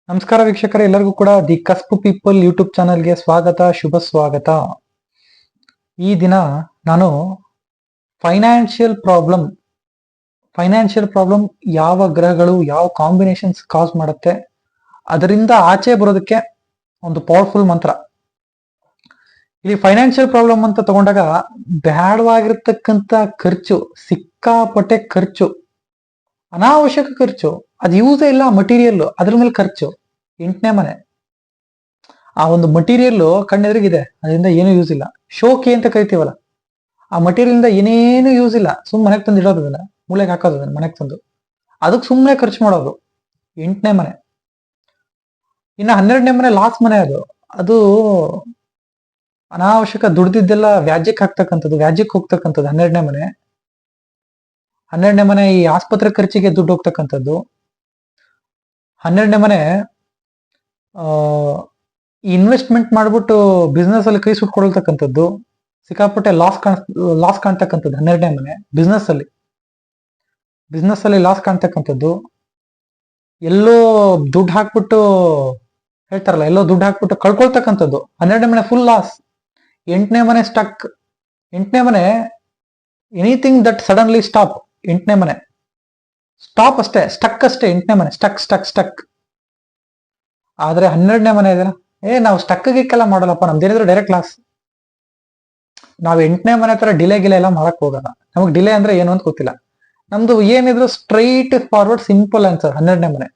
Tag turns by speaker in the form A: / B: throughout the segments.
A: ನಮಸ್ಕಾರ ವೀಕ್ಷಕರೇ, ಎಲ್ಲರಿಗೂ ಕೂಡ ದಿ ಕಸ್ಪ್ ಪೀಪಲ್ ಯೂಟ್ಯೂಬ್ ಚಾನಲ್ಗೆ ಸ್ವಾಗತ, ಶುಭ ಸ್ವಾಗತ. ಈ ದಿನ ನಾನು ಫೈನಾನ್ಷಿಯಲ್ ಪ್ರಾಬ್ಲಮ್ ಯಾವ ಗ್ರಹಗಳು ಯಾವ ಕಾಂಬಿನೇಷನ್ಸ್ ಕಾಸ್ ಮಾಡುತ್ತೆ, ಅದರಿಂದ ಆಚೆ ಬರೋದಕ್ಕೆ ಒಂದು ಪವರ್ಫುಲ್ ಮಂತ್ರ. ಇಲ್ಲಿ ಫೈನಾನ್ಷಿಯಲ್ ಪ್ರಾಬ್ಲಮ್ ಅಂತ ತಗೊಂಡಾಗ ಬ್ಯಾಡವಾಗಿರ್ತಕ್ಕಂಥ ಖರ್ಚು, ಸಿಕ್ಕಾಪಟ್ಟೆ ಖರ್ಚು, ಅನಾವಶ್ಯಕ ಖರ್ಚು, ಅದು ಯೂಸೇ ಇಲ್ಲ ಮಟೀರಿಯಲ್, ಅದ್ರ ಮೇಲೆ ಖರ್ಚು. 8ನೇ ಮನೆ, ಆ ಒಂದು ಮಟೀರಿಯಲ್ ಕಣ್ಣೆದುರಿಗಿದೆ, ಅದರಿಂದ ಏನೂ ಯೂಸ್ ಇಲ್ಲ. ಶೋಕಿ ಅಂತ ಕರಿತೀವಲ್ಲ, ಆ ಮಟೀರಿಯಲ್ ಇಂದ ಏನೇನು ಯೂಸ್ ಇಲ್ಲ, ಮನೆಗೆ ತಂದು ಇಡೋದು, ಅದನ್ನ ಮೂಲೆಗೆ ಹಾಕೋದು, ಅದನ್ನ ಮನೆಗೆ ತಂದು ಅದಕ್ಕೆ ಸುಮ್ಮನೆ ಖರ್ಚು ಮಾಡೋದು. 8ನೇ ಮನೆ. ಇನ್ನು 12ನೇ ಮನೆ ಲಾಸ್ಟ್ ಮನೆ. ಅದು ಅನಾವಶ್ಯಕ ದುಡ್ದಿದ್ದೆಲ್ಲ ವ್ಯಾಜ್ಯಕ್ಕೆ ಹೋಗ್ತಕ್ಕಂಥದ್ದು. 12ನೇ ಮನೆ. 12ನೇ ಮನೆ ಈ ಆಸ್ಪತ್ರೆ ಖರ್ಚಿಗೆ ದುಡ್ಡು ಹೋಗ್ತಕ್ಕಂಥದ್ದು. 12ನೇ ಮನೆ ಇನ್ವೆಸ್ಟ್ಮೆಂಟ್ ಮಾಡ್ಬಿಟ್ಟು ಬಿಸ್ನೆಸ್ ಅಲ್ಲಿ ಕೈ ಸುಟ್ಕೊಳ್ತಕ್ಕಂಥದ್ದು, ಸಿಕ್ಕಾಪಟ್ಟೆ ಲಾಸ್ ಕಾಣ್ತಕ್ಕಂಥದ್ದು. 12ನೇ ಮನೆ ಬಿಸ್ನೆಸ್ ಅಲ್ಲಿ ಲಾಸ್ ಕಾಣ್ತಕ್ಕಂಥದ್ದು. ಎಲ್ಲೋ ದುಡ್ಡು ಹಾಕ್ಬಿಟ್ಟು ಹೇಳ್ತಾರಲ್ಲ, ಎಲ್ಲೋ ದುಡ್ಡು ಹಾಕ್ಬಿಟ್ಟು ಕಳ್ಕೊಳ್ತಕ್ಕಂಥದ್ದು. 12ನೇ ಮನೆ ಫುಲ್ ಲಾಸ್. 8ನೇ ಮನೆ ಸ್ಟಕ್. 8ನೇ ಮನೆ ಎನಿಥಿಂಗ್ ದಟ್ ಸಡನ್ಲಿ ಸ್ಟಾಪ್. 8ನೇ ಮನೆ ಸ್ಟಾಪ್ ಅಷ್ಟೇ, ಸ್ಟಕ್ ಅಷ್ಟೇ. 8ನೇ ಮನೆ ಸ್ಟಕ್. ಆದ್ರೆ 12ನೇ ಮನೆ ಇದೆಯಲ್ಲ, ನಾವು ಸ್ಟಕ್ ಗಿಕ್ಕೆಲ್ಲ ಮಾಡಲ್ಲಪ್ಪ, ನಮ್ದೇನಿದ್ರು ಡೈರೆಕ್ಟ್ ಲಾಸ್. ನಾವು 8ನೇ ಮನೆ ತರ ಡಿಲೇ ಎಲ್ಲ ಮಾಡಕ್ ಹೋಗಲ್ಲ. ನಮಗ್ ಡಿಲೇ ಅಂದ್ರೆ ಏನು ಅಂತ ಗೊತ್ತಿಲ್ಲ. ನಮ್ದು ಏನಿದ್ರು ಸ್ಟ್ರೈಟ್ ಫಾರ್ವರ್ಡ್ ಸಿಂಪಲ್ ಆನ್ಸರ್ 12ನೇ ಮನೆ.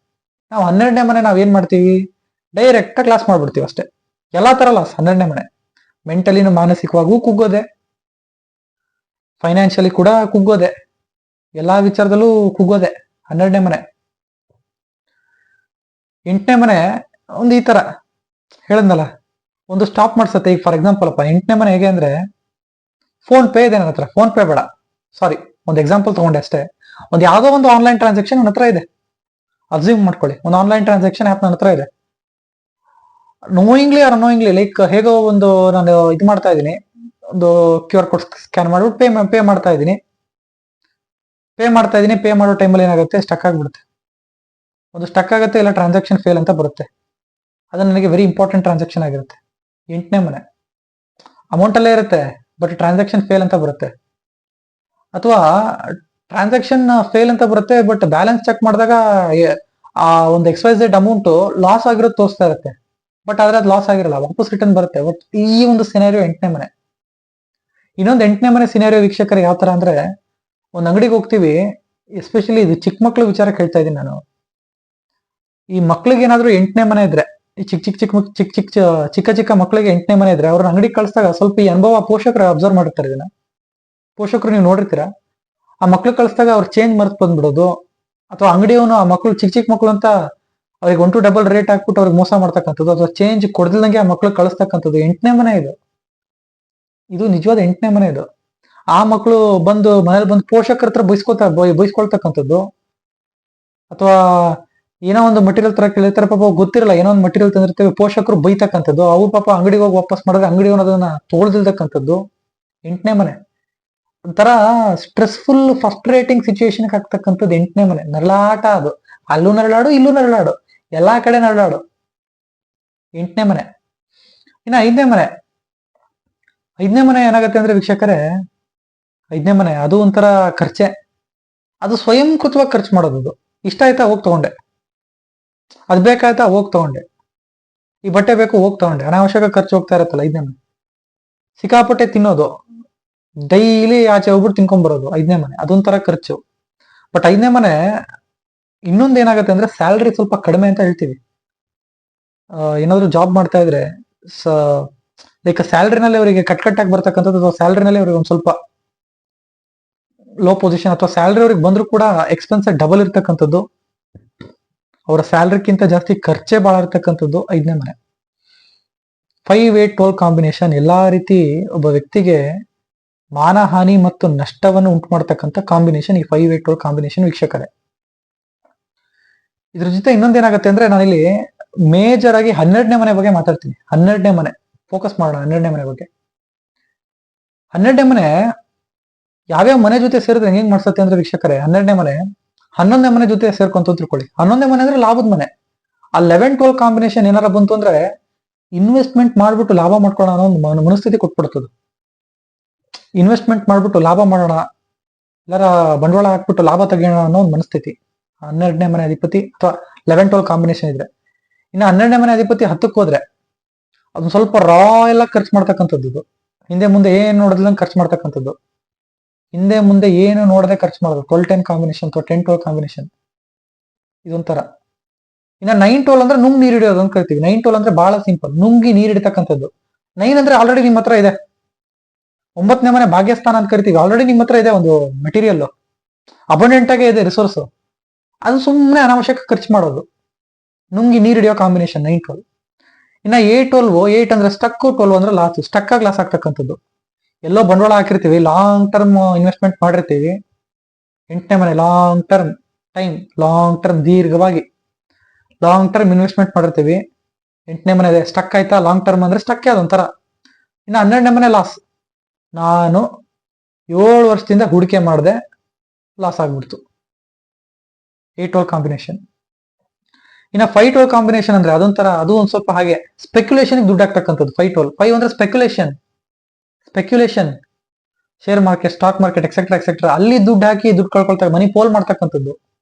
A: ನಾವು 12ನೇ ಮನೆ ನಾವ್ ಏನ್ ಮಾಡ್ತೀವಿ, ಡೈರೆಕ್ಟ್ ಕ್ಲಾಸ್ ಮಾಡ್ಬಿಡ್ತೀವಿ ಅಷ್ಟೇ. ಎಲ್ಲಾ ತರ ಲಾಸ್ 12ನೇ ಮನೆ. ಮೆಂಟಲಿನೂ ಮಾನಸಿಕವಾಗೂ ಕುಗ್ಗೋದೆ, ಫೈನಾನ್ಷಿಯಲಿ ಕೂಡ ಕುಗ್ಗೋದೆ, ಎಲ್ಲಾ ವಿಚಾರದಲ್ಲೂ ಕುಗ್ಗೋದೆ 12ನೇ ಮನೆ. 8ನೇ ಮನೆ ಒಂದು ಈ ತರ ಹೇಳದ್ನಲ್ಲ, ಒಂದು ಸ್ಟಾಪ್ ಮಾಡ್ಸತ್ತೆ. ಈಗ ಫಾರ್ ಎಕ್ಸಾಂಪಲ್ ಅಪ್ಪ, 8ನೇ ಮನೆ ಹೇಗೆ ಅಂದ್ರೆ, ಫೋನ್ ಪೇ ಇದೆ ನನ್ನ ಹತ್ರ, ಫೋನ್ ಪೇ ಬೇಡ, ಸಾರಿ ಒಂದು ಎಕ್ಸಾಂಪಲ್ ತಗೊಂಡೆ ಅಷ್ಟೇ. ಒಂದು ಯಾವ್ದೋ ಒಂದು ಆನ್ಲೈನ್ ಟ್ರಾನ್ಸಾಕ್ಷನ್ ನನ್ನ ಹತ್ರ ಇದೆ, ಅಸ್ಯೂಮ್ ಮಾಡ್ಕೊಳ್ಳಿ. ಒಂದು ಆನ್ಲೈನ್ ಟ್ರಾನ್ಸಾಕ್ಷನ್ ಆಪ್ ನನ್ನ ಹತ್ರ ಇದೆ. ನೋಯಿಂಗ್ಲಿ ಆರ್ ಅನ್ನೋಯಿಂಗ್ಲಿ, ಲೈಕ್ ಹೇಗೋ ಒಂದು ನಾನು ಇದು ಮಾಡ್ತಾ ಇದ್ದೀನಿ, ಒಂದು QR ಕೋಡ್ ಸ್ಕ್ಯಾನ್ ಮಾಡ್ಬಿಟ್ಟು ಪೇ ಮಾಡ್ತಾ ಇದ್ದೀನಿ. ಪೇ ಮಾಡೋ ಟೈಮಲ್ಲಿ ಏನಾಗುತ್ತೆ, ಸ್ಟಕ್ ಆಗ್ಬಿಡುತ್ತೆ. ಒಂದು ಸ್ಟಕ್ ಆಗುತ್ತೆ, ಇಲ್ಲ ಟ್ರಾನ್ಸಾಕ್ಷನ್ ಫೇಲ್ ಅಂತ ಬರುತ್ತೆ. ಅದು ನನಗೆ ವೆರಿ ಇಂಪಾರ್ಟೆಂಟ್ ಟ್ರಾನ್ಸಾಕ್ಷನ್ ಆಗಿರುತ್ತೆ. 8ನೇ ಮನೆ ಅಮೌಂಟ್ ಅಲ್ಲೇ ಇರುತ್ತೆ, ಬಟ್ ಟ್ರಾನ್ಸಾಕ್ಷನ್ ಫೇಲ್ ಅಂತ ಬರುತ್ತೆ. ಅಥವಾ ಟ್ರಾನ್ಸಾಕ್ಷನ್ ಫೇಲ್ ಅಂತ ಬರುತ್ತೆ, ಬಟ್ ಬ್ಯಾಲೆನ್ಸ್ ಚೆಕ್ ಮಾಡಿದಾಗ ಆ ಒಂದು XYZ ಅಮೌಂಟ್ ಲಾಸ್ ಆಗಿರೋದು ತೋರಿಸ್ತಾ ಇರುತ್ತೆ, ಬಟ್ ಆದ್ರೆ ಅದು ಲಾಸ್ ಆಗಿರಲ್ಲ, ವಾಪಸ್ ರಿಟರ್ನ್ ಬರುತ್ತೆ. ಬಟ್ ಈ ಒಂದು ಸಿನಾರಿಯೋ 8ನೇ ಮನೆ. ಇನ್ನೊಂದು 8ನೇ ಮನೆ ಸಿನಾರಿಯೋ ವೀಕ್ಷಕರು ಯಾವ ತರ ಅಂದ್ರೆ, ಒಂದು ಅಂಗಡಿಗೆ ಹೋಗ್ತೀವಿ, ಎಸ್ಪೆಷಲಿ ಇದು ಚಿಕ್ಕ ಮಕ್ಳು ವಿಚಾರ ಕೇಳ್ತಾ ಇದ್ದೀನಿ ನಾನು. ಈ ಮಕ್ಳಿಗೆ ಏನಾದ್ರು 8ನೇ ಮನೆ ಇದ್ರೆ, ಈ ಚಿಕ್ಕ ಮಕ್ಳಿಗೆ 8ನೇ ಮನೆ ಇದ್ರೆ, ಅವ್ರನ್ನ ಅಂಗಡಿಗೆ ಕಳಿಸಿದಾಗ ಸ್ವಲ್ಪ ಈ ಅನುಭವ ಪೋಷಕರು ಅಬ್ಸರ್ವ್ ಮಾಡಿರ್ತಾರೆ. ಇದನ್ನ ಪೋಷಕರು ನೀವು ನೋಡಿರ್ತೀರಾ. ಆ ಮಕ್ಳು ಕಳಿಸಿದಾಗ ಅವ್ರು ಚೇಂಜ್ ಮರ್ತ್ ಬಂದ್ಬಿಡೋದು, ಅಥವಾ ಅಂಗಡಿಯವನು ಆ ಮಕ್ಳು ಚಿಕ್ಕ ಮಕ್ಳು ಅಂತ ಅವ್ರಿಗೆ 1 to ಡಬಲ್ ರೇಟ್ ಹಾಕ್ಬಿಟ್ಟು ಅವ್ರಿಗೆ ಮೋಸ ಮಾಡ್ತಕ್ಕಂಥದ್ದು, ಅಥವಾ ಚೇಂಜ್ ಕೊಡ್ದಿಲ್ದಂಗೆ ಆ ಮಕ್ಳು ಕಳಿಸ್ತಕ್ಕಂಥದ್ದು. 8ನೇ ಮನೆ ಇದು ನಿಜವಾದ 8ನೇ ಮನೆ ಇದು. ಆ ಮಕ್ಕಳು ಬಂದು ಮನೇಲಿ ಬಂದು ಪೋಷಕರ ಹತ್ರ ಬೈಸ್ಕೊಳ್ತಕ್ಕಂಥದ್ದು, ಅಥವಾ ಏನೋ ಒಂದು ಮಟೀರಿಯಲ್ ತರ ಕೇಳಿರ್ತಾರೆ, ಪಾಪ ಗೊತ್ತಿರಲ್ಲ, ಏನೋ ಒಂದು ಮಟೀರಿಯಲ್ ತಂದಿರ್ತೇವೆ, ಪೋಷಕರು ಬೈತಕ್ಕಂಥದ್ದು, ಅವ್ರ ಪಾಪ ಅಂಗಡಿಗೆ ಹೋಗಿ ವಾಪಸ್ ಮಾಡಿದ್ರೆ ಅಂಗಡಿಯವನು ಅದನ್ನ ತೋಳ್ದಿಲ್ತಕ್ಕಂಥದ್ದು. 8ನೇ ಮನೆ ಒಂಥರ ಸ್ಟ್ರೆಸ್ಫುಲ್ ಫ್ರಸ್ಟ್ರೇಟಿಂಗ್ ಸಿಚುಯೇಷನ್ ಆಗ್ತಕ್ಕಂಥದ್ದು 8ನೇ ಮನೆ. ನರಳಾಟ ಅದು, ಅಲ್ಲೂ ನರಳಾಡು, ಇಲ್ಲೂ ನರಳಾಡು, ಎಲ್ಲಾ ಕಡೆ ನರಳಾಡು 8ನೇ ಮನೆ. ಇನ್ನು 5ನೇ ಮನೆ. 5ನೇ ಮನೆ ಏನಾಗತ್ತೆ ಅಂದ್ರೆ ವೀಕ್ಷಕರೇ, 5ನೇ ಮನೆ ಅದು ಒಂಥರ ಖರ್ಚೆ. ಅದು ಸ್ವಯಂಕೃತವಾಗಿ ಖರ್ಚು ಮಾಡೋದು. ಅದು ಇಷ್ಟ ಆಯ್ತಾ ಹೋಗಿ ತಗೊಂಡೆ, ಅದ್ ಬೇಕಾಯ್ತಾ ಹೋಗಿ ತಗೊಂಡೆ, ಈ ಬಟ್ಟೆ ಬೇಕು ಹೋಗಿ ತಗೊಂಡೆ, ಅನಾವಶ್ಯಕ ಖರ್ಚು ಹೋಗ್ತಾ ಇರತ್ತಲ್ಲ 5ನೇ ಮನೆ. ಸಿಕ್ಕಾಪಟ್ಟೆ ತಿನ್ನೋದು, ಡೈಲಿ ಆಚೆ ಹೋಗ್ಬಿಟ್ಟು ತಿನ್ಕೊಂಡ್ ಬರೋದು 5ನೇ ಮನೆ, ಅದೊಂಥರ ಖರ್ಚು. ಬಟ್ 5ನೇ ಮನೆ ಇನ್ನೊಂದು ಏನಾಗುತ್ತೆ ಅಂದ್ರೆ, ಸ್ಯಾಲ್ರಿ ಸ್ವಲ್ಪ ಕಡಿಮೆ ಅಂತ ಹೇಳ್ತೀವಿ. ಏನಾದ್ರು ಜಾಬ್ ಮಾಡ್ತಾ ಇದ್ರೆ ಲೈಕ್ ಸ್ಯಾಲ್ರಿನಲ್ಲಿ ಅವರಿಗೆ ಕಟ್ಟಾಗಿ ಬರ್ತಕ್ಕಂಥದ್ದು, ಅಥವಾ ಸ್ಯಾಲ್ರಿನಲ್ಲಿ ಅವ್ರಿಗೆ ಒಂದ್ ಸ್ವಲ್ಪ ಲೋ ಪೊಸಿಷನ್, ಅಥವಾ ಸ್ಯಾಲ್ರಿ ಅವ್ರಿಗೆ ಬಂದ್ರು ಕೂಡ ಎಕ್ಸ್ಪೆನ್ಸ್ ಡಬಲ್ ಇರ್ತಕ್ಕಂಥದ್ದು, ಅವರ ಸ್ಯಾಲ್ರಿಗಿಂತ ಜಾಸ್ತಿ ಖರ್ಚೆ ಬಾಳ ಇರ್ತಕ್ಕಂಥದ್ದು 5ನೇ ಮನೆ. 5, 8, 12 ಕಾಂಬಿನೇಷನ್ ಎಲ್ಲಾ ರೀತಿ ಒಬ್ಬ ವ್ಯಕ್ತಿಗೆ ಮಾನಹಾನಿ ಮತ್ತು ನಷ್ಟವನ್ನು ಉಂಟು ಮಾಡ್ತಕ್ಕಂಥ ಕಾಂಬಿನೇಷನ್ ಈ 5, 8, 12 ಕಾಂಬಿನೇಷನ್ ವೀಕ್ಷಕರೇ. ಇದ್ರ ಜೊತೆ ಇನ್ನೊಂದೇನಾಗುತ್ತೆ ಅಂದ್ರೆ, ನಾನಿಲ್ಲಿ ಮೇಜರ್ ಆಗಿ 12ನೇ ಮನೆ ಬಗ್ಗೆ ಮಾತಾಡ್ತೀನಿ. 12ನೇ ಮನೆ ಫೋಕಸ್ ಮಾಡೋಣ. 12ನೇ ಮನೆ ಬಗ್ಗೆ. 12ನೇ ಮನೆ ಯಾವ್ಯಾವ ಮನೆ ಜೊತೆ ಸೇರಿದ್ರೆ ಹೆಂಗ್ ಮಾಡ್ಸತ್ತೆ ಅಂದ್ರೆ ವೀಕ್ಷಕರೇ, 12ನೇ ಮನೆ 11ನೇ ಮನೆ ಜೊತೆ ಸೇರ್ಕೊಂತ ತಿಳ್ಕೊಳ್ಳಿ. 11ನೇ ಮನೆ ಅಂದ್ರೆ ಲಾಭದ ಮನೆ. ಆ 11-12 ಕಾಂಬಿನೇಷನ್ ಏನಾರ ಬಂತು ಅಂದ್ರೆ ಇನ್ವೆಸ್ಟ್ಮೆಂಟ್ ಮಾಡ್ಬಿಟ್ಟು ಲಾಭ ಮಾಡ್ಕೊಳ್ಳೋಣ ಅನ್ನೋ ಒಂದು ಮನಸ್ಥಿತಿ ಕೊಟ್ಬಿಡ್ತದೆ. ಇನ್ವೆಸ್ಟ್ಮೆಂಟ್ ಮಾಡ್ಬಿಟ್ಟು ಲಾಭ ಮಾಡೋಣ, ಎಲ್ಲರ ಬಂಡವಾಳ ಹಾಕ್ಬಿಟ್ಟು ಲಾಭ ತೆಗೆಯೋಣ ಅನ್ನೋ ಒಂದು ಮನಸ್ಥಿತಿ 12ನೇ ಮನೆ ಅಧಿಪತಿ ಅಥವಾ 11-12 ಕಾಂಬಿನೇಷನ್ ಇದ್ರೆ. ಇನ್ನು 12ನೇ ಮನೆ ಅಧಿಪತಿ 10ಕ್ಕೆ ಹೋದ್ರೆ ಅದನ್ನ ಸ್ವಲ್ಪ ರಾಯಲ್ ಆಗಿ ಖರ್ಚು ಮಾಡ್ತಕ್ಕಂಥದ್ದು. ಇದು ಹಿಂದೆ ಮುಂದೆ ಏನು ನೋಡೋದಿಲ್ಲಂಗೆ ಖರ್ಚು ಮಾಡ್ತಕ್ಕಂಥದ್ದು, ಹಿಂದೆ ಮುಂದೆ ಏನು ನೋಡದೆ ಖರ್ಚು ಮಾಡೋದು. 12-10 ಕಾಂಬಿನೇಷನ್ ಅಥವಾ 10-12 ಕಾಂಬಿನೇಷನ್ ಇದೊಂಥರ. ಇನ್ನ 9-12 ಅಂದ್ರೆ ನುಂಗ್ ನೀರು ಹಿಡಿಯೋದು ಅಂತ ಕರಿತೀವಿ. 9-12 ಅಂದ್ರೆ ಬಹಳ ಸಿಂಪಲ್, ನುಂಗಿ ನೀರು ಹಿಡಿತಕ್ಕಂಥದ್ದು. 9 ಅಂದ್ರೆ ಆಲ್ರೆಡಿ ನಿಮ್ಮ ಹತ್ರ ಇದೆ. 9ನೇ ಮನೆ ಭಾಗ್ಯಸ್ಥಾನ ಅಂತ ಕರಿತೀವಿ. ಆಲ್ರೆಡಿ ನಿಮ್ಮ ಹತ್ರ ಇದೆ ಒಂದು ಮೆಟೀರಿಯಲ್, ಅಬಂಡೆಂಟ್ ಆಗೇ ಇದೆ ರಿಸೋರ್ಸ್. ಅದು ಸುಮ್ಮನೆ ಅನಾವಶ್ಯಕ ಖರ್ಚು ಮಾಡೋದು, ನುಂಗಿ ನೀರು ಹಿಡಿಯೋ ಕಾಂಬಿನೇಷನ್ 9-12. ಇನ್ನ 8-12 ಅಂದ್ರೆ ಸ್ಟಕ್, 12 ಅಂದ್ರೆ ಲಾಸ್, ಸ್ಟಕ್ ಆಗಿ ಲಾಸ್ ಆಗ್ತಕ್ಕಂಥದ್ದು. ಎಲ್ಲೋ ಬಂಡವಾಳ ಹಾಕಿರ್ತೀವಿ, ಲಾಂಗ್ ಟರ್ಮ್ ಇನ್ವೆಸ್ಟ್ಮೆಂಟ್ ಮಾಡಿರ್ತೀವಿ. 8ನೇ ಮನೆ long term time, long term ದೀರ್ಘವಾಗಿ ಲಾಂಗ್ ಟರ್ಮ್ ಇನ್ವೆಸ್ಟ್ಮೆಂಟ್ ಮಾಡಿರ್ತೀವಿ. 8ನೇ ಮನೆ ಇದೆ, ಸ್ಟಕ್ ಆಯ್ತಾ, ಲಾಂಗ್ ಟರ್ಮ್ ಅಂದ್ರೆ ಸ್ಟಕ್ ಅದೊಂಥರ. ಇನ್ನು 12ನೇ ಮನೆ ಲಾಸ್, ನಾನು 7 ವರ್ಷದಿಂದ ಹೂಡಿಕೆ ಮಾಡಿದೆ, ಲಾಸ್ ಆಗ್ಬಿಡ್ತು. 8-12 ಕಾಂಬಿನೇಷನ್. ಇನ್ನ 5-12 ಕಾಂಬಿನೇಷನ್ ಅಂದ್ರೆ ಅದೊಂಥರ, ಅದು ಒಂದ್ ಸ್ವಲ್ಪ ಹಾಗೆ ಸ್ಪೆಕ್ಯುಲೇಷನ್ ದುಡ್ಡು ಹಾಕ್ತಕ್ಕಂಥದ್ದು. 5-12 ಅಂದ್ರೆ speculation, share market, stock market etcetera etcetera, ಅಲ್ಲಿ ದುಡ್ಡು ಹಾಕಿ ದುಡ್ಡು ಕಳ್ಕೊಳ್ತಾರೆ, ಮನಿ ಪೋಲ್ ಮಾಡ್ತಕ್ಕಂಥದ್ದು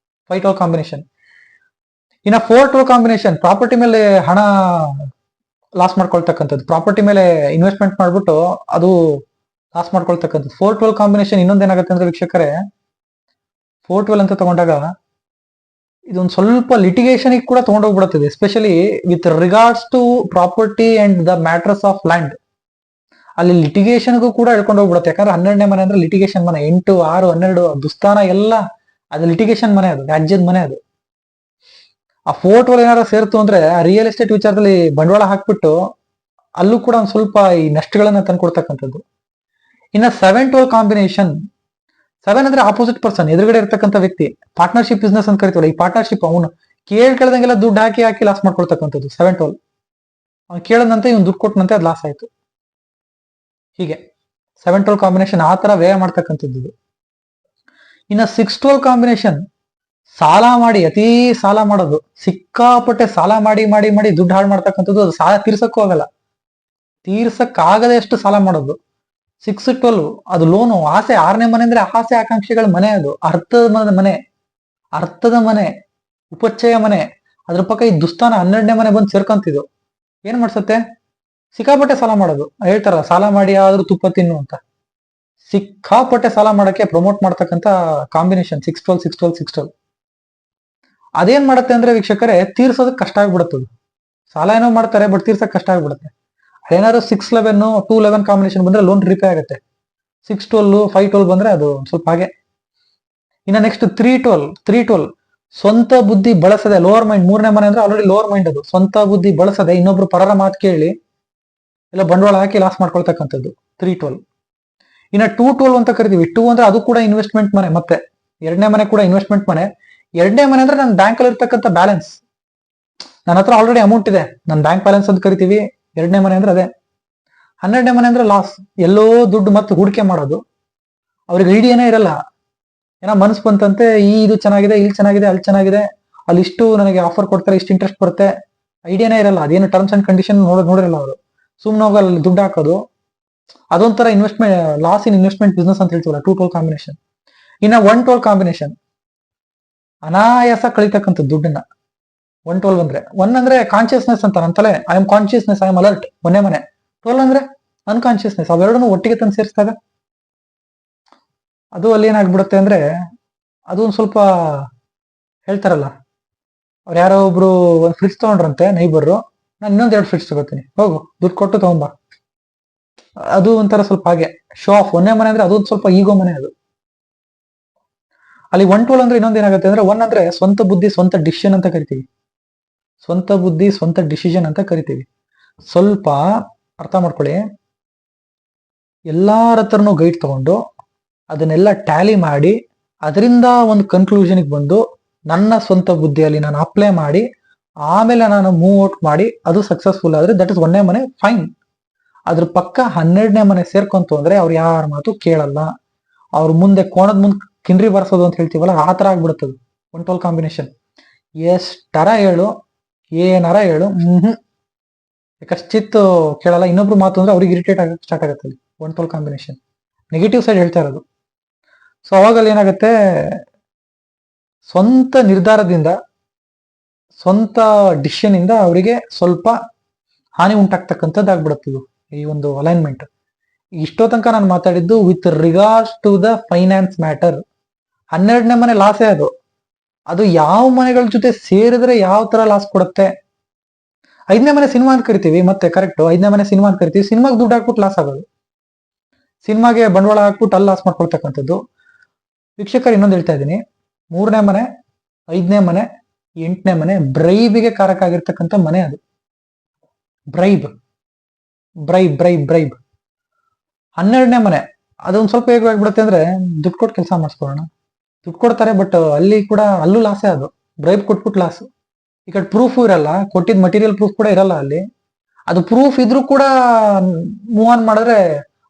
A: 5-12 ಕಾಂಬಿನೇಷನ್. ಇನ್ನ 4-12 ಕಾಂಬಿನೇಷನ್ ಪ್ರಾಪರ್ಟಿ ಮೇಲೆ ಹಣ ಲಾಸ್ ಮಾಡ್ಕೊಳ್ತಕ್ಕಂಥದ್ದು, ಪ್ರಾಪರ್ಟಿ ಮೇಲೆ ಇನ್ವೆಸ್ಟ್ಮೆಂಟ್ ಮಾಡ್ಬಿಟ್ಟು ಅದು ಲಾಸ್ ಮಾಡ್ಕೊಳ್ತಕ್ಕಂಥದ್ದು. 4-12 ಕಾಂಬಿನೇಷನ್ ಇನ್ನೊಂದೇನಾಗುತ್ತೆ ಅಂದ್ರೆ ವೀಕ್ಷಕರೇ, 4-12 ಅಂತ ತಗೊಂಡಾಗ ಇದೊಂದು ಸ್ವಲ್ಪ ಲಿಟಿಗೇಷನ್ ಕೂಡ ತಗೊಂಡೋಗ್ಬಿಡುತ್ತದೆ, especially with regards to property and the matters of land. ಅಲ್ಲಿ ಲಿಟಿಗೇಷನ್ಗೂ ಕೂಡ ಹೇಳ್ಕೊಂಡು ಹೋಗ್ಬಿಡುತ್ತೆ. ಯಾಕಂದ್ರೆ 12ನೇ ಮನೆ ಅಂದ್ರೆ ಲಿಟಿಗೇಷನ್ ಮನೆ, 8, 6, 12 ದುಸ್ಥಾನ ಎಲ್ಲ ಅದು ಲಿಟಿಗೇಷನ್ ಮನೆ, ಅದು ರಾಜ್ಯದ ಮನೆ. ಅದು ಆ 4-12 ಏನಾರ ಸೇರ್ತು ಅಂದ್ರೆ ರಿಯಲ್ ಎಸ್ಟೇಟ್ ವಿಚಾರದಲ್ಲಿ ಬಂಡವಾಳ ಹಾಕ್ಬಿಟ್ಟು ಅಲ್ಲೂ ಕೂಡ ಒಂದ್ ಸ್ವಲ್ಪ ಈ ನಷ್ಟಗಳನ್ನ ತಂದ್ಕೊಡ್ತಕ್ಕಂಥದ್ದು. ಇನ್ನ 7-12 ಕಾಂಬಿನೇಷನ್, 7 ಅಂದ್ರೆ ಆಪೋಸಿಟ್ ಪರ್ಸನ್, ಎದುರುಗಡೆ ಇರ್ತಕ್ಕಂಥ ವ್ಯಕ್ತಿ. ಪಾರ್ಟ್ನರ್ಶಿಪ್ ಬಿಸ್ನೆಸ್ ಅಂತ ಕರಿತೀವಲ್ಲ, ಈ ಪಾರ್ಟ್ನರ್ಶಿಪ್ ಅವನು ಕೇಳ್ದಂಗೆಲ್ಲ ದುಡ್ಡು ಹಾಕಿ ಲಾಸ್ ಮಾಡ್ಕೊಳ್ತಕ್ಕಂಥದ್ದು. 7-12 ಅವ್ನು ಕೇಳದಂತೆ ಇವ್ನು ದುಡ್ಡು ಕೊಟ್ಟನಂತೆ ಅದು ಲಾಸ್ ಆಯ್ತು. ಹೀಗೆ 7-12 ಕಾಂಬಿನೇಷನ್ ಆ ತರ ವ್ಯಯ ಮಾಡ್ತಕ್ಕಂಥದ್ದು. ಇನ್ನ 6-12 ಕಾಂಬಿನೇಷನ್, ಸಾಲ ಮಾಡಿ, ಅತಿ ಸಾಲ ಮಾಡೋದು, ಸಿಕ್ಕಾಪಟ್ಟೆ ಸಾಲ ಮಾಡಿ ಮಾಡಿ ಮಾಡಿ ದುಡ್ಡು ಹಾಳು ಮಾಡ್ತಕ್ಕಂಥದ್ದು. ಅದು ಸಾಲ ತೀರ್ಸಕ್ಕೂ ಆಗಲ್ಲ, ತೀರ್ಸಕ್ಕಾಗದೆ ಎಷ್ಟು ಸಾಲ ಮಾಡೋದು. 6-12 ಅದು ಲೋನು, ಆಸೆ. 6ನೇ ಮನೆ ಅಂದ್ರೆ ಆಸೆ ಆಕಾಂಕ್ಷೆಗಳ ಮನೆ, ಅದು ಅರ್ಥದ ಮನೆ, ಉಪಚಯ ಮನೆ. ಅದ್ರ ಪಕ್ಕ ಈ ದುಸ್ಥಾನ 12ನೇ ಮನೆ ಬಂದು ಸೇರ್ಕೊಂತಿದ್ದು ಏನ್ ಮಾಡ್ಸತ್ತೆ, ಸಿಕ್ಕಾಪಟ್ಟೆ ಸಾಲ ಮಾಡೋದು. ಹೇಳ್ತಾರ ಸಾಲ ಮಾಡಿ ಆದ್ರೂ ತುಪ್ಪ ತಿನ್ನು ಅಂತ. ಸಿಕ್ಕಾಪಟ್ಟೆ ಸಾಲ ಮಾಡಕ್ಕೆ ಪ್ರಮೋಟ್ ಮಾಡ್ತಕ್ಕಂಥ ಕಾಂಬಿನೇಷನ್ 6-12. ಅದೇನ್ ಮಾಡುತ್ತೆ ಅಂದ್ರೆ ವೀಕ್ಷಕರೇ, ತೀರ್ಸೋದಕ್ಕೆ ಕಷ್ಟ ಆಗ್ಬಿಡುತ್ತದು. ಸಾಲ ಏನೋ ಮಾಡ್ತಾರೆ, ಬಟ್ ತೀರ್ಸಕ್ ಕಷ್ಟ ಆಗ್ಬಿಡುತ್ತೆ. ಏನಾದ್ರು 6-11, 2-11 ಕಾಂಬಿನೇಷನ್ ಬಂದ್ರೆ ಲೋನ್ ರಿಪೇ ಆಗುತ್ತೆ. 6-12, 5-12 ಬಂದ್ರೆ ಅದು ಸ್ವಲ್ಪ ಹಾಗೆ. ಇನ್ನ ನೆಕ್ಸ್ಟ್ 3-12 ಸ್ವಂತ ಬುದ್ಧಿ ಬಳಸದೆ, ಲೋವರ್ ಮೈಂಡ್. 3ನೇ ಮನೆ ಅಂದ್ರೆ ಆಲ್ರೆಡಿ ಲೋವರ್ ಮೈಂಡ್, ಅದು ಸ್ವಂತ ಬುದ್ಧಿ ಬಳಸದೆ ಇನ್ನೊಬ್ರು ಪರರ ಮಾತು ಕೇಳಿ ಎಲ್ಲ ಬಂಡವಾಳ ಹಾಕಿ ಲಾಸ್ ಮಾಡ್ಕೊಳ್ತಕ್ಕಂಥದ್ದು 3-12. ಇನ್ನ 2-12 ಅಂತ ಕರಿತೀವಿ. 2 ಅಂದ್ರೆ ಅದು ಕೂಡ ಇನ್ವೆಸ್ಟ್ಮೆಂಟ್ ಮನೆ. ಮತ್ತೆ 2ನೇ ಮನೆ ಕೂಡ ಇನ್ವೆಸ್ಟ್ಮೆಂಟ್ ಮನೆ. 2ನೇ ಮನೆ ಅಂದ್ರೆ ನನ್ನ ಬ್ಯಾಂಕ್ ಅಲ್ಲಿ ಇರ್ತಕ್ಕಂಥ ಬ್ಯಾಲೆನ್ಸ್, ನನ್ನ ಹತ್ರ ಆಲ್ರೆಡಿ ಅಮೌಂಟ್ ಇದೆ, ನನ್ನ ಬ್ಯಾಂಕ್ ಬ್ಯಾಲೆನ್ಸ್ ಅಂತ ಕರಿತೀವಿ. 2ನೇ ಮನೆ ಅಂದ್ರೆ ಅದೇ. 12ನೇ ಮನೆ ಅಂದ್ರೆ ಲಾಸ್, ಎಲ್ಲೋ ದುಡ್ಡು ಮತ್ತೆ ಹೂಡಿಕೆ ಮಾಡೋದು. ಅವ್ರಿಗೆ ಐಡಿಯಾನೇ ಇರಲ್ಲ, ಏನೋ ಮನಸ್ಸು ಬಂತಂತೆ, ಇದು ಚೆನ್ನಾಗಿದೆ, ಇಲ್ಲಿ ಚೆನ್ನಾಗಿದೆ, ಅಲ್ಲಿ ಚೆನ್ನಾಗಿದೆ, ಅಲ್ಲಿ ಇಷ್ಟು ನನಗೆ ಆಫರ್ ಕೊಡ್ತಾರೆ, ಇಷ್ಟು ಇಂಟ್ರೆಸ್ಟ್ ಬರುತ್ತೆ, ಐಡಿಯಾನೇ ಇರಲ್ಲ. ಅದೇನು ಟರ್ಮ್ಸ್ ಅಂಡ್ ಕಂಡೀಷನ್ ನೋಡಿರಲ್ಲ ಅವರು. ಸುಮ್ಮನೆ ಹೋಗಿ ಅಲ್ಲಿ ದುಡ್ಡು ಹಾಕೋದು. ಅದೊಂಥರ investment, loss in investment business ಅಂತ ಹೇಳ್ತೀವಲ್ಲ, 2-12 ಕಾಂಬಿನೇಷನ್. ಇನ್ನ 1-12 ಕಾಂಬಿನೇಷನ್, ಅನಾಯಾಸ ಕಳಿತಕ್ಕಂಥದ್ದು ದುಡ್ಡನ್ನ. 1-12 ಅಂದ್ರೆ 1 ಅಂದ್ರೆ ಕಾನ್ಶಿಯಸ್ನೆಸ್ ಅಂತ, ನನ್ನ ತಲೆ, I am consciousness, I am alert 1ನೇ ಮನೆ. 12 ಅಂದ್ರೆ ಅನ್ಕಾನ್ಶಿಯಸ್ನೆಸ್. ಅವೆರಡನ್ನು ಒಟ್ಟಿಗೆ ತಂದು ಸೇರಿಸಿದಾಗ ಅದು ಅಲ್ಲಿ ಏನಾಗ್ಬಿಡುತ್ತೆ ಅಂದ್ರೆ, ಅದು ಒಂದ್ ಸ್ವಲ್ಪ ಹೇಳ್ತಾರಲ್ಲ, ಅವ್ರು ಯಾರೋ ಒಬ್ರು ಒಂದು ಫ್ರಿಡ್ಜ್ ತಗೊಂಡ್ರಂತೆ ನೈಬರು, ನಾನು ಇನ್ನೊಂದ್ 2 ಫ್ರಿಡ್ಜ್ ತಗೋತೀನಿ, ಹೋಗು ದುಡ್ಡು ಕೊಟ್ಟು ತಗೊಂಬ. ಅದು ಒಂಥರ ಸ್ವಲ್ಪ ಹಾಗೆ ಶೋ ಆಫ್. 1ನೇ ಮನೆ ಅಂದ್ರೆ ಅದು ಸ್ವಲ್ಪ ಈಗೋ ಮನೆ. ಅದು ಅಲ್ಲಿ 1-12 ಅಂದ್ರೆ ಇನ್ನೊಂದು ಏನಾಗುತ್ತೆ ಅಂದ್ರೆ, 1 ಅಂದ್ರೆ ಸ್ವಂತ ಬುದ್ಧಿ, ಸ್ವಂತ ಡಿಸಿಷನ್ ಅಂತ ಕರಿತೀವಿ. ಸ್ವಂತ ಬುದ್ಧಿ, ಸ್ವಂತ ಡಿಸಿಷನ್ ಅಂತ ಕರಿತೀವಿ. ಸ್ವಲ್ಪ ಅರ್ಥ ಮಾಡ್ಕೊಳ್ಳಿ. ಎಲ್ಲಾರ ಹತ್ರನೂ ಗೈಡ್ ತಗೊಂಡು ಅದನ್ನೆಲ್ಲ ಟ್ಯಾಲಿ ಮಾಡಿ ಅದರಿಂದ ಒಂದು ಕನ್ಕ್ಲೂಷನ್ಗೆ ಬಂದು ನನ್ನ ಸ್ವಂತ ಬುದ್ಧಿಯಲ್ಲಿ ನಾನು ಅಪ್ಲೈ ಮಾಡಿ ಆಮೇಲೆ ನಾನು ಮೂವ್ ಔಟ್ ಮಾಡಿ ಅದು ಸಕ್ಸಸ್ಫುಲ್ ಆದ್ರೆ ದಟ್ ಇಸ್ 1ನೇ ಮನೆ, ಫೈನ್. ಅದ್ರ ಪಕ್ಕ 12ನೇ ಮನೆ ಸೇರ್ಕೊಂತು ಅಂದ್ರೆ ಅವ್ರು ಯಾರ ಮಾತು ಕೇಳಲ್ಲ. ಅವ್ರ ಮುಂದೆ ಕೋಣದ ಮುಂದೆ ಕಿಂಡ್ರಿ ಬರ್ಸೋದು ಅಂತ ಹೇಳ್ತೀವಲ್ಲ, ಆ ತರ ಆಗ್ಬಿಡುತ್ತದು 1-12 ಕಾಂಬಿನೇಷನ್. ಎಷ್ಟರ ಹೇಳು, ಏನಾರ ಹೇಳು ಕಶ್ಚಿತ್ ಕೇಳಲ್ಲ. ಇನ್ನೊಬ್ರು ಮಾತು ಅಂದ್ರೆ ಅವ್ರಿಗೆ ಇರಿಟೇಟ್ ಆಗಕ್ಕೆ ಸ್ಟಾರ್ಟ್ ಆಗುತ್ತೆ ಅಲ್ಲಿ 1-12 ಕಾಂಬಿನೇಷನ್ ನೆಗೆಟಿವ್ ಸೈಡ್ ಹೇಳ್ತಾ ಇರೋದು. ಸೊ ಅವಾಗಲ್ಲಿ ಏನಾಗುತ್ತೆ, ಸ್ವಂತ ನಿರ್ಧಾರದಿಂದ ಸ್ವಂತ ಡಿಸಿಷನ್ ಇಂದ ಅವರಿಗೆ ಸ್ವಲ್ಪ ಹಾನಿ ಉಂಟಾಗ್ತಕ್ಕಂಥದ್ದಾಗ್ಬಿಡುತ್ತದು ಈ ಒಂದು ಅಲೈನ್ಮೆಂಟ್. ಇಷ್ಟೋ ತನಕ ನಾನು ಮಾತಾಡಿದ್ದು with regards to the finance matter. 12ನೇ ಮನೆ ಲಾಸೇ ಅದು. ಅದು ಯಾವ ಮನೆಗಳ ಜೊತೆ ಸೇರಿದ್ರೆ ಯಾವ ತರ ಲಾಸ್ ಕೊಡುತ್ತೆ. 5ನೇ ಮನೆ ಸಿನಿಮಾ ಅಂತ ಕರಿತೀವಿ, ಮತ್ತೆ ಕರೆಕ್ಟ್ 5ನೇ ಮನೆ ಸಿನಿಮಾ ಅಂತ ಕರಿತೀವಿ. ಸಿನಿಮಾಗೆ ದುಡ್ಡು ಹಾಕ್ಬಿಟ್ಟು ಲಾಸ್ ಆಗೋದು, ಸಿನಿಮಾಗೆ ಬಂಡವಾಳ ಹಾಕ್ಬಿಟ್ಟು ಅಲ್ಲಿ ಲಾಸ್ ಮಾಡ್ಕೊಳ್ತಕ್ಕಂಥದ್ದು. ವೀಕ್ಷಕರು ಇನ್ನೊಂದು ಹೇಳ್ತಾ ಇದ್ದೀನಿ, 3ನೇ ಮನೆ, 5ನೇ ಮನೆ, 8ನೇ ಮನೆ ಬ್ರೈಬಿಗೆ ಕಾರಕ ಆಗಿರ್ತಕ್ಕಂಥ ಮನೆ ಅದು. ಬ್ರೈಬ್ ಬ್ರೈಬ್ ಬ್ರೈಬ್ ಬ್ರೈಬ್ 12ನೇ ಮನೆ ಅದೊಂದು ಸ್ವಲ್ಪ ಹೇಗಾಗ್ಬಿಡುತ್ತೆ ಅಂದ್ರೆ, ದುಡ್ಡು ಕೊಟ್ಟು ಕೆಲಸ ಮಾಡಿಸ್ಕೊಳ್ಳೋಣ, ದುಡ್ಡು ಕೊಡ್ತಾರೆ ಬಟ್ ಅಲ್ಲಿ ಕೂಡ ಅಲ್ಲೂ ಲಾಸೇ. ಅದು ಬ್ರೈಬ್ ಕೊಟ್ಬಿಟ್ಟು ಲಾಸ್. ಈ ಕಡೆ ಪ್ರೂಫ್ ಇರಲ್ಲ, ಕೊಟ್ಟಿದ್ ಮಟೀರಿಯಲ್ ಪ್ರೂಫ್ ಕೂಡ ಇರಲ್ಲ ಅಲ್ಲಿ. ಅದು ಪ್ರೂಫ್ ಇದ್ರೂ ಕೂಡ ಮೂವ್ ಆನ್ ಮಾಡಿದ್ರೆ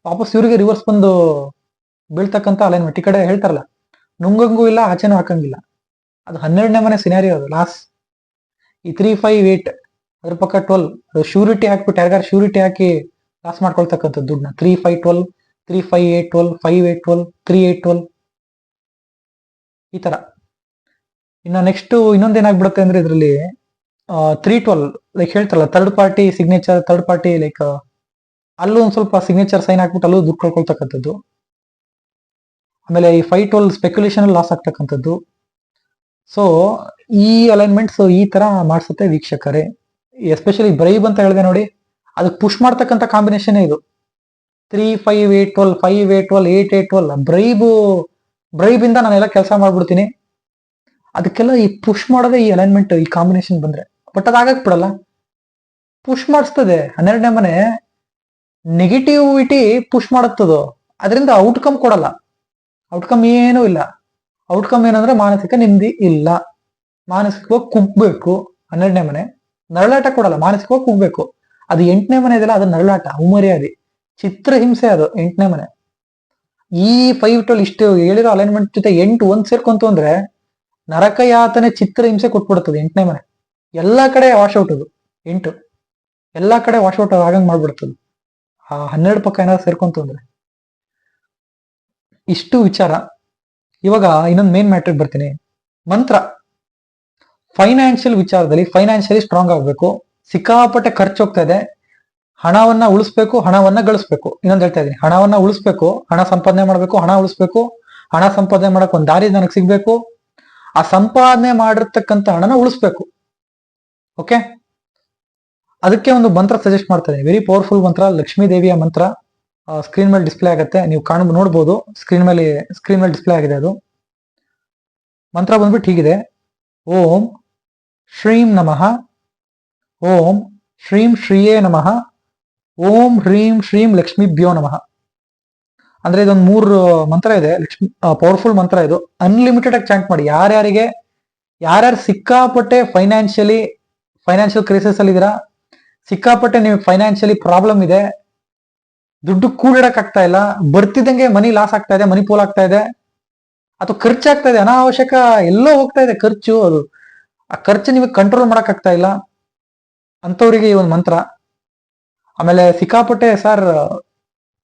A: ವಾಪಸ್ ಇವರಿಗೆ ರಿವರ್ಸ್ ಬಂದು ಬೀಳ್ತಕ್ಕಂಥ ಅಲೈನ್ಮೆಂಟ್. ಈ ಕಡೆ ಹೇಳ್ತಾರಲ್ಲ, ನುಂಗಂಗೂ ಇಲ್ಲ ಆಚೆನೂ ಹಾಕಂಗಿಲ್ಲ. ಅದು 12ನೇ ಮನೆ ಸಿನಾರಿಯೋ ಅದು ಲಾಸ್. ಈ 3, 5, 8 ಅದ್ರ ಪಕ್ಕ 12 ಅದು ಶ್ಯೂರಿಟಿ ಹಾಕ್ಬಿಟ್ಟು ಯಾರಿಗಾರು ಶ್ಯೂರಿಟಿ ಹಾಕಿ ಲಾಸ್ ಮಾಡ್ಕೊಳ್ತಕ್ಕಂಥದ್ದು ದುಡ್ಡನ್ನ. 3, 5, 12, 3, 5, 8, 12, 5, 8, 12, 3, 8, 12 ಈ ತರ. ಇನ್ನು ನೆಕ್ಸ್ಟ್ ಇನ್ನೊಂದೇನಾಗ್ಬಿಡುತ್ತೆ ಅಂದ್ರೆ ಇದರಲ್ಲಿ 3, 12 ಲೈಕ್ ಹೇಳ್ತಾರಲ್ಲ, third party signature, third party like ಅಲ್ಲೂ ಒಂದ್ ಸ್ವಲ್ಪ ಸಿಗ್ನೇಚರ್ ಸೈನ್ ಹಾಕ್ಬಿಟ್ಟು ಅಲ್ಲೂ ದುಡ್ಡು ಕಳ್ಕೊಳ್ತಕ್ಕಂಥದ್ದು. ಆಮೇಲೆ ಈ 5, 12 ಸ್ಪೆಕ್ಯುಲೇಷನ್ ಲಾಸ್ ಆಗ್ತಕ್ಕಂಥದ್ದು. ಸೊ ಈ ಅಲೈನ್ಮೆಂಟ್ಸ್ ಈ ತರ ಮಾಡಿಸುತ್ತೆ ವೀಕ್ಷಕರೇ. ಎಸ್ಪೆಷಲಿ ಬ್ರೈಬ್ ಅಂತ ಹೇಳಿದೆ ನೋಡಿ, ಅದಕ್ಕೆ ಪುಷ್ ಮಾಡ್ತಕ್ಕಂಥ ಕಾಂಬಿನೇಷನ್ ಇದು. 3, 5, 8, 12, 5, 8, 12, 8, 8, 12 ಬ್ರೈಬ್ ಇಂದ ನಾನೆಲ್ಲ ಕೆಲಸ ಮಾಡ್ಬಿಡ್ತೀನಿ. ಅದಕ್ಕೆಲ್ಲ ಈ ಪುಷ್ ಮಾಡೋದೇ ಈ ಅಲೈನ್ಮೆಂಟ್, ಈ ಕಾಂಬಿನೇಷನ್ ಬಂದ್ರೆ. ಬಟ್ ಅದಾಗಕ್ ಬಿಡಲ್ಲ, ಪುಷ್ ಮಾಡಿಸ್ತದೆ. 12ನೇ ಮನೆ ನೆಗೆಟಿವಿಟಿ ಪುಷ್ ಮಾಡುತ್ತದೋ, ಅದರಿಂದ ಔಟ್ಕಮ್ ಕೊಡಲ್ಲ. ಔಟ್ಕಮ್ ಏನೂ ಇಲ್ಲ. ಔಟ್ಕಮ್ ಏನಂದ್ರೆ ಮಾನಸಿಕ ನೆಮ್ಮದಿ ಇಲ್ಲ, ಮಾನಸಿಕವಾಗಿ ಕುಗ್ಬೇಕು. 12ನೇ ಮನೆ ನರಳಾಟ ಕೊಡಲ್ಲ, ಮಾನಸಿಕವಾಗಿ ಕುಗ್ಬೇಕು. ಅದು 8ನೇ ಮನೆ ಇದೆಲ್ಲ, ಅದು ನರಳಾಟ, ಉಮರ್ಯಾದಿ, ಚಿತ್ರಹಿಂಸೆ ಅದು 8ನೇ ಮನೆ. ಈ 5, 12 ಇಷ್ಟು ಹೇಳಿರೋ ಅಲೈನ್ಮೆಂಟ್ ಜೊತೆ 8 ಒಂದ್ ಸೇರ್ಕೊಂತು ಅಂದ್ರೆ ನರಕ ಯಾತನೆ, ಚಿತ್ರಹಿಂಸೆ ಕೊಟ್ಬಿಡುತ್ತದೆ 8ನೇ ಮನೆ. ಎಲ್ಲಾ ಕಡೆ ವಾಶ್ಔಟ್ ಅದು 8, ಎಲ್ಲಾ ಕಡೆ ವಾಶ್ಔಟ್ ಆಗಂಗ್ ಮಾಡ್ಬಿಡ್ತದೆ ಆ 12 ಪಕ್ಕ ಏನಾದ್ರು ಸೇರ್ಕೊಂತು ಅಂದ್ರೆ. ಇಷ್ಟು ವಿಚಾರ. ಇವಾಗ ಇನ್ನೊಂದು ಮೇನ್ ಮ್ಯಾಟ್ರಿಕ್ ಬರ್ತೀನಿ. ಮಂತ್ರ ಫೈನಾನ್ಷಿಯಲ್ ವಿಚಾರದಲ್ಲಿ ಫೈನಾನ್ಷಿಯಲಿ ಸ್ಟ್ರಾಂಗ್ ಆಗ್ಬೇಕು. ಸಿಕ್ಕಾಪಟ್ಟೆ ಖರ್ಚು ಹೋಗ್ತಾ ಇದೆ, ಹಣವನ್ನ ಉಳಿಸ್ಬೇಕು, ಹಣವನ್ನ ಗಳಿಸ್ಬೇಕು. ಇನ್ನೊಂದು ಹೇಳ್ತಾ ಇದೀನಿ, ಹಣವನ್ನ ಉಳಿಸ್ಬೇಕು, ಹಣ ಸಂಪಾದನೆ ಮಾಡ್ಬೇಕು, ಹಣ ಉಳಿಸ್ಬೇಕು. ಹಣ ಸಂಪಾದನೆ ಮಾಡಕ್ ಒಂದ್ ದಾರಿ ನನಗೆ ಸಿಗ್ಬೇಕು. ಆ ಸಂಪಾದನೆ ಮಾಡಿರ್ತಕ್ಕಂಥ ಹಣನ ಉಳಿಸ್ಬೇಕು. ಓಕೆ, ಅದಕ್ಕೆ ಒಂದು ಮಂತ್ರ ಸಜೆಸ್ಟ್ ಮಾಡ್ತಾ ಇದೀನಿ, ವೆರಿ ಪವರ್ಫುಲ್ ಮಂತ್ರ, ಲಕ್ಷ್ಮೀ ದೇವಿಯ ಮಂತ್ರ. ಸ್ಕ್ರೀನ್ ಮೇಲೆ ಡಿಸ್ಪ್ಲೇ ಆಗುತ್ತೆ, ನೀವು ನೋಡ್ಬೋದು. ಸ್ಕ್ರೀನ್ ಮೇಲೆ ಡಿಸ್ಪ್ಲೇ ಆಗಿದೆ. ಅದು ಮಂತ್ರ ಬಂದ್ಬಿಟ್ಟು ಹೀಗಿದೆ: ಓಂ ಶ್ರೀಂ ನಮಃ, ಓಂ ಶ್ರೀಂ ಶ್ರೀಯೇ ನಮಃ, ಓಂ ಹ್ರೀಂ ಶ್ರೀಂ ಲಕ್ಷ್ಮೀಭ್ಯೋ ನಮಃ. ಅಂದ್ರೆ ಇದೊಂದು 3 ಮಂತ್ರ ಇದೆ, ಪವರ್ಫುಲ್ ಮಂತ್ರ ಇದು. ಅನ್ಲಿಮಿಟೆಡ್ ಆಗಿ ಚಾಂಟ್ ಮಾಡಿ. ಯಾರ್ಯಾರು ಸಿಕ್ಕಾಪಟ್ಟೆ ಫೈನಾನ್ಷಿಯಲ್ ಕ್ರೈಸಿಸ್ ಅಲ್ಲಿ ಇದೀರಾ, ಸಿಕ್ಕಾಪಟ್ಟೆ ನಿಮಗೆ ಫೈನಾನ್ಷಿಯಲಿ ಪ್ರಾಬ್ಲಮ್ ಇದೆ, ದುಡ್ಡು ಕೂಡಿಡಕ್ ಆಗ್ತಾ ಇಲ್ಲ, ಬರ್ತಿದ್ದಂಗೆ ಮನಿ ಲಾಸ್ ಆಗ್ತಾ ಇದೆ, ಮನಿ ಪೋಲ್ ಆಗ್ತಾ ಇದೆ, ಅಥವಾ ಖರ್ಚಾಗ್ತಾ ಇದೆ, ಅನಾವಶ್ಯಕ ಎಲ್ಲೋ ಹೋಗ್ತಾ ಇದೆ ಖರ್ಚು, ಅದು ಆ ಖರ್ಚು ನಿಮಗೆ ಕಂಟ್ರೋಲ್ ಮಾಡಕ್ ಆಗ್ತಾ ಇಲ್ಲ ಅಂತವ್ರಿಗೆ ಈ ಒಂದು ಮಂತ್ರ. ಆಮೇಲೆ ಸಿಕ್ಕಾಪಟ್ಟೆ ಸರ್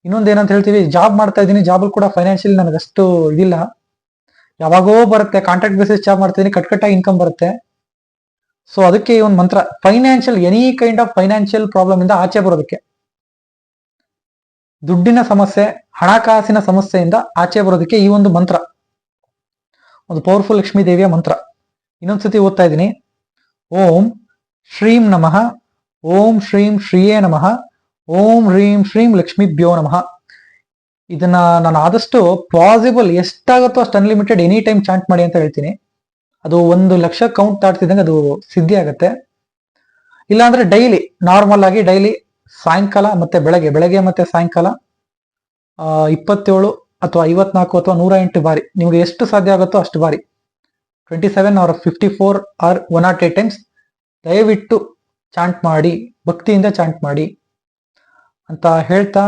A: ಇನ್ನೊಂದು ಏನಂತ ಹೇಳ್ತೀವಿ, ಜಾಬ್ ಮಾಡ್ತಾ ಇದ್ದೀನಿ, ಜಾಬ್ ಕೂಡ ಫೈನಾನ್ಷಿಯಲಿ ನನಗಷ್ಟು ಇದಿಲ್ಲ, ಯಾವಾಗೋ ಬರುತ್ತೆ, ಕಾಂಟ್ರಾಕ್ಟ್ ಬೇಸಿಸ್ ಜಾಬ್ ಮಾಡ್ತಿದ್ದೀನಿ, ಕಟ್ಕಟ್ಟಾಗಿ ಇನ್ಕಮ್ ಬರುತ್ತೆ. ಸೊ ಅದಕ್ಕೆ ಈ ಒಂದು ಮಂತ್ರ, financial any kind of financial problem ಇಂದ ಆಚೆ ಬರೋದಕ್ಕೆ, ದುಡ್ಡಿನ ಸಮಸ್ಯೆ, ಹಣಕಾಸಿನ ಸಮಸ್ಯೆಯಿಂದ ಆಚೆ ಬರೋದಕ್ಕೆ ಈ ಒಂದು ಮಂತ್ರ ಒಂದು ಪವರ್ಫುಲ್ ಲಕ್ಷ್ಮೀ ದೇವಿಯ ಮಂತ್ರ. ಇನ್ನೊಂದ್ಸತಿ ಓದ್ತಾ ಇದ್ದೀನಿ: ಓಂ ಶ್ರೀಂ ನಮಃ, ಓಂ ಶ್ರೀಂ ಶ್ರೀಯೇ ನಮಃ, ಓಂ ಹ್ರೀಂ ಶ್ರೀಂ ಲಕ್ಷ್ಮೀಭ್ಯೋ ನಮಃ. ಇದನ್ನ ನಾನು ಆದಷ್ಟು ಪಾಸಿಬಲ್ ಎಷ್ಟಾಗುತ್ತೋ ಅಷ್ಟು ಅನ್ಲಿಮಿಟೆಡ್ ಎನಿ ಟೈಮ್ ಚಾಂಟ್ ಮಾಡಿ ಅಂತ ಹೇಳ್ತೀನಿ. ಅದು 1 ಲಕ್ಷ ಕೌಂಟ್ ದಾಟ್ತಿದ್ದಂಗೆ ಅದು ಸಿದ್ಧಿ ಆಗುತ್ತೆ. ಇಲ್ಲಾಂದ್ರೆ ಡೈಲಿ ನಾರ್ಮಲ್ ಆಗಿ ಡೈಲಿ ಸಾಯಂಕಾಲ ಮತ್ತೆ ಬೆಳಗ್ಗೆ ಮತ್ತೆ ಸಾಯಂಕಾಲ 27 ಅಥವಾ 54 ಅಥವಾ 108 ಬಾರಿ, ನಿಮಗೆ ಎಷ್ಟು ಸಾಧ್ಯ ಆಗುತ್ತೋ ಅಷ್ಟು ಬಾರಿ, 27 or 54 or 108 ಟೈಮ್ಸ್ ದಯವಿಟ್ಟು ಚಾಂಟ್ ಮಾಡಿ, ಭಕ್ತಿಯಿಂದ ಚಾಂಟ್ ಮಾಡಿ ಅಂತ ಹೇಳ್ತಾ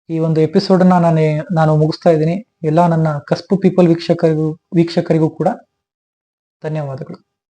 A: ಈ ಒಂದು ಎಪಿಸೋಡನ್ನ ನಾನು ಮುಗಿಸ್ತಾ ಇದ್ದೀನಿ. ಎಲ್ಲ ನನ್ನ ಕಸ್ಪು ಪೀಪಲ್ ವೀಕ್ಷಕರಿಗೂ ಕೂಡ ಧನ್ಯವಾದಗಳು.